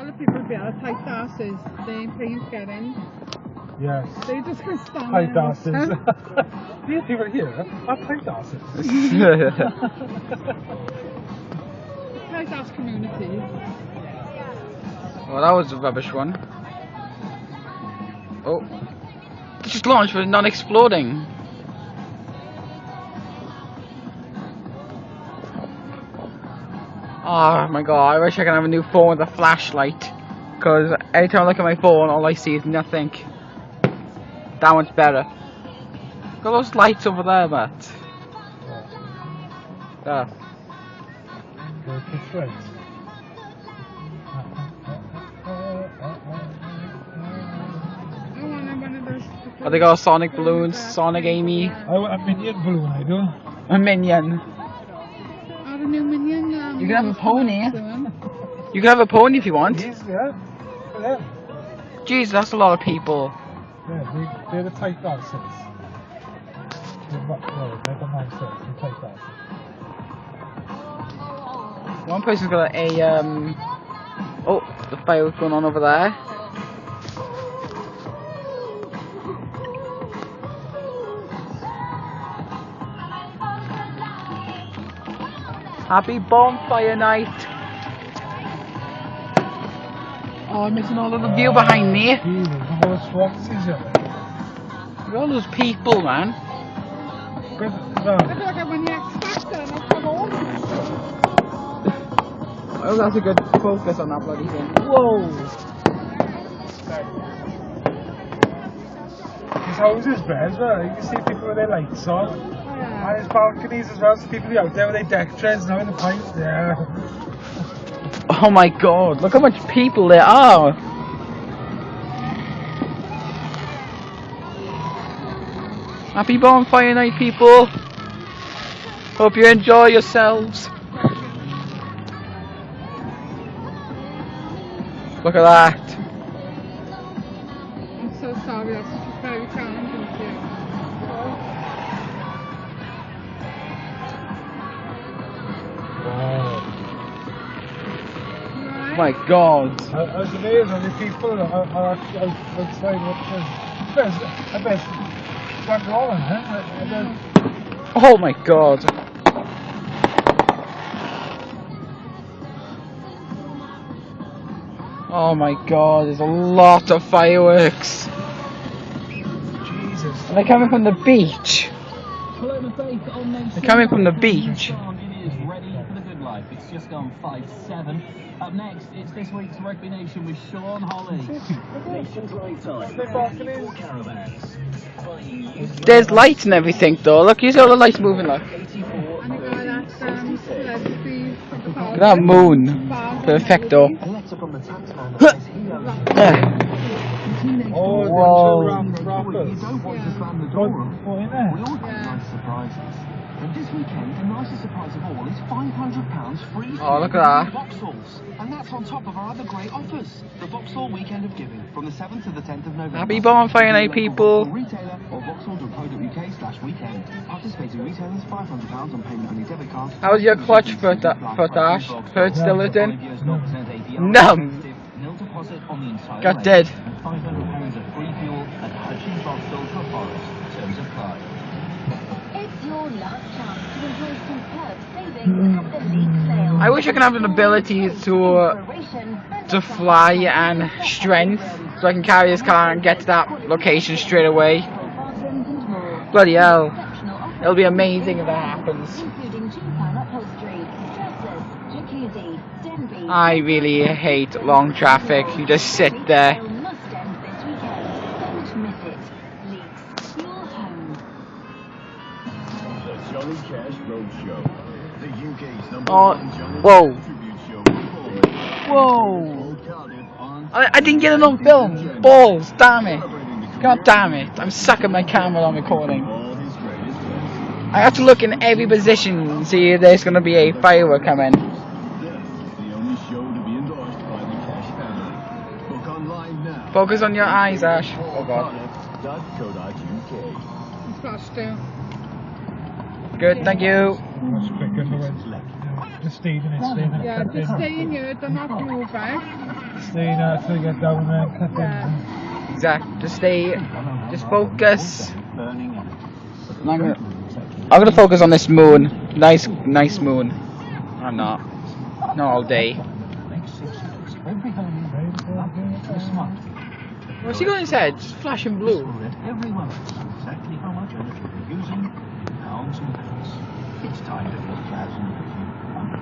lot of people there are tight asses. They ain't paying to get in. Yes. They just can stand Tight there. asses. These people here are tight asses. Tight ass community. Well, that was a rubbish one. Oh. It just launched but not exploding. Oh my god, I wish I could have a new phone with a flashlight. Because every time I look at my phone, all I see is nothing. That one's better. Look at those lights over there, Matt. There. Oh, they got Sonic balloons, Sonic Amy. A minion balloon, I do. A minion. Oh, the new minion. You can have a pony. You can have a pony if you want. Yeah. Jeez, that's a lot of people. Yeah, they're the tight asses. They're the monsters, the tight asses. One person's got a oh, the fireworks going on over there. Happy bonfire night! Oh, I'm missing all of the view behind me. Look at all those people, man. I feel like I'm when you expect it and I come on. Oh, that's a good focus on that bloody thing. Whoa! These houses, as well. You can see people with their lights on. And there's balconies as well, so people out there with their deck chairs now in the pipes. Yeah. Oh my god, look how much people there are! Happy bonfire night, people! Hope you enjoy yourselves. Look at that. I'm so sorry, that's such a very challenging too. Oh my god. I was amazed how the people are actually outside watching. I bet went wrong, huh? Oh my god. Oh my god, there's a lot of fireworks. Jesus. They're coming from the beach. They're coming from the beach. It's just gone 5-7. Up next, it's this week's Rugby Nation with Sean Holly. Nation's Live Time. Caravans. There's lights and everything though. Look, you see all the lights moving, look. Look at that moon. Perfecto. Oh, whoa. You don't want to slam the door. We all have nice surprises. And this weekend, the nicest surprise of all is £500 free. Oh, look at that. Vauxhalls. And that's on top of our other great offers. The Vauxhall Weekend of Giving from the 7th to the 10th of November. Happy bonfire night, people. Retailer or vauxhall.co.uk/weekend. Participating retailers, £500 on payment only debit card. How's your clutch foot, Ash? Foot still in? Numb. Got dead. £500 of free fuel at Hutchins Vauxhall for Forest. Terms apply. It's your last chance to enjoy superb savings at the league sale. I wish I could have an ability to fly and strength, so I can carry this car and get to that location straight away. Bloody hell. It'll be amazing if that happens. I really hate long traffic. You just sit there. Oh, whoa. Whoa. I didn't get it on film. Balls, damn it. God damn it. I'm sucking my camera on recording. I have to look in every position and see if there's going to be a firework coming. Focus on your eyes, Ash. Oh god. Good, thank you. Just stay in it, stay in it. Yeah, just stay in here, don't have to move back. stay now till you get down there and cut in. Exactly. Just focus. I'm gonna focus on this moon. Nice moon. I'm not. Not all day. What's he got in his head? Just flashing blue. Everyone knows exactly how much energy we're using. Pounds and pence. It's time to put that under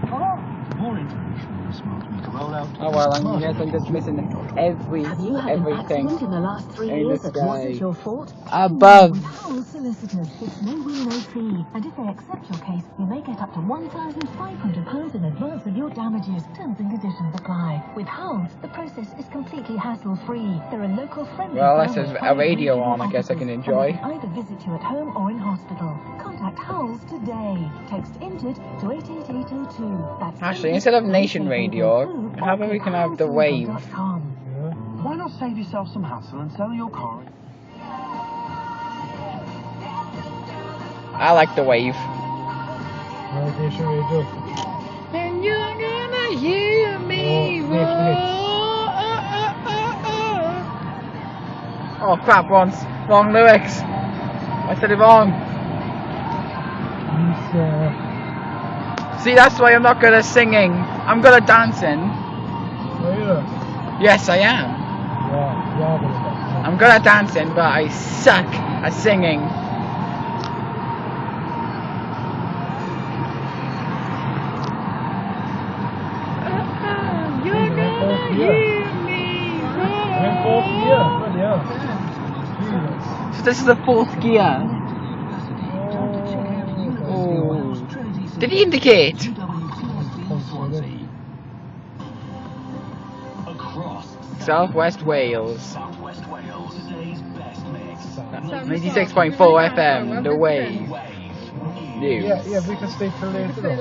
control. More information on the smart meter rollout. Oh well, I'm just missing everything In the last 3 in the years that wasn't sky your fault? above. With Hull Solicitors, it's no win, no fee. And if they accept your case, you may get up to £1,500 in advance of your damages. Terms and conditions apply. With Hull, the process is completely hassle-free. There are local friendly Well, unless families there's a radio regional on, I guess I can offices, enjoy. and they can either visit you at home or in hospital. Contact Hulls today. Text INTED to 88802. That's Actually, instead of Nation Radio, how about we can have the wave? Why not save yourself some hassle and sell your car? I like the wave. Nation Radio. And you're gonna hear me Oh, next minute. Oh crap, wrong lyrics. I said it wrong. See, that's why I'm not good at singing. I'm good at dancing. Yes, I am. I'm good at dancing, but I suck at singing. You're gonna hear me roar. So this is the 4th gear. Oh. Did he indicate? Southwest Wales. 96.4 FM, The Wave. News. Yeah, we can stay till later on.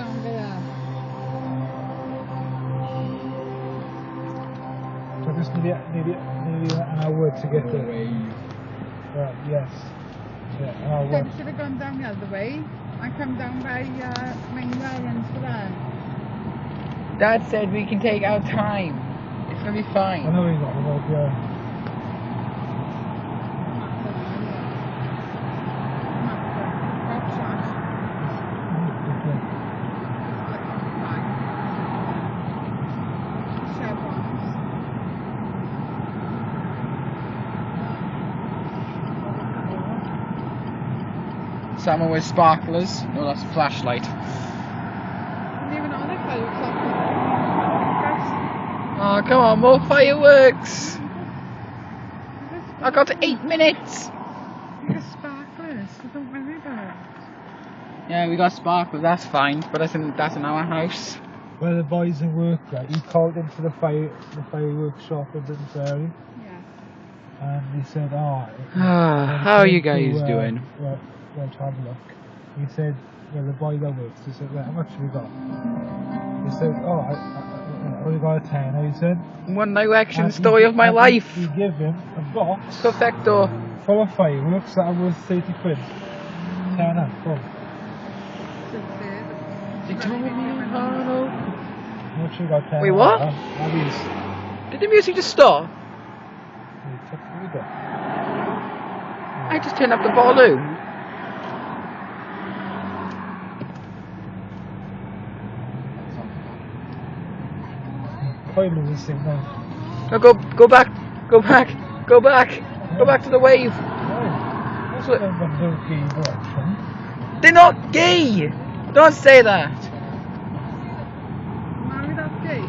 So just nearly an hour to get there. Right, yes. Yeah, an hour. Then should have gone down the other way and come down by main islands for that. Dad said we can take our time. It's gonna be I fine. know he's not about, yeah. Someone with sparklers. No, that's a flashlight. Even on the clothes. Oh, come on, more fireworks! I got 8 minutes! Because sparklers, so don't worry about it. Yeah, we got sparklers, that's fine, but that's in our house. Well, the boys at work, right, he called into the fireworks shop in Britain's area. Yeah. And he said, How are you guys doing? Well, to have a look. He said, well, the boy that works, he said, well, how much have we got? He said, I only got a tenner, he said. One Direction story of my life. He gave him a box Perfecto. full of fireworks that are worth 30 quid. Tenner, full. They told me how How much you got, tenner? Wait, what? Did the music just stop? I just turned up the volume. This thing now. No, go back to the wave. That's what They're not gay. Don't say that. Marry that gay.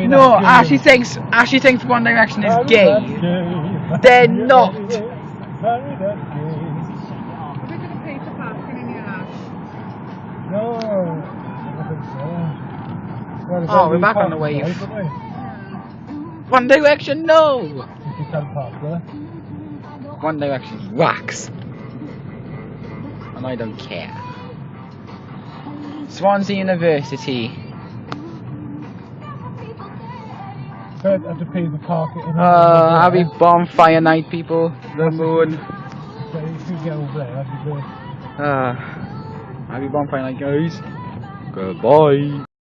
No, Ashley thinks One Direction is gay. They're not. We're going to pay for parking in your house. No, I think so. Oh, we're back on the wave. One Direction, no! If you can park there. One Direction rocks. And I don't care. Swansea University. So I have to pay for parking. Happy bonfire night, people. The moon. So if you get over there, that'd be good. Happy bonfire night, guys. Goodbye.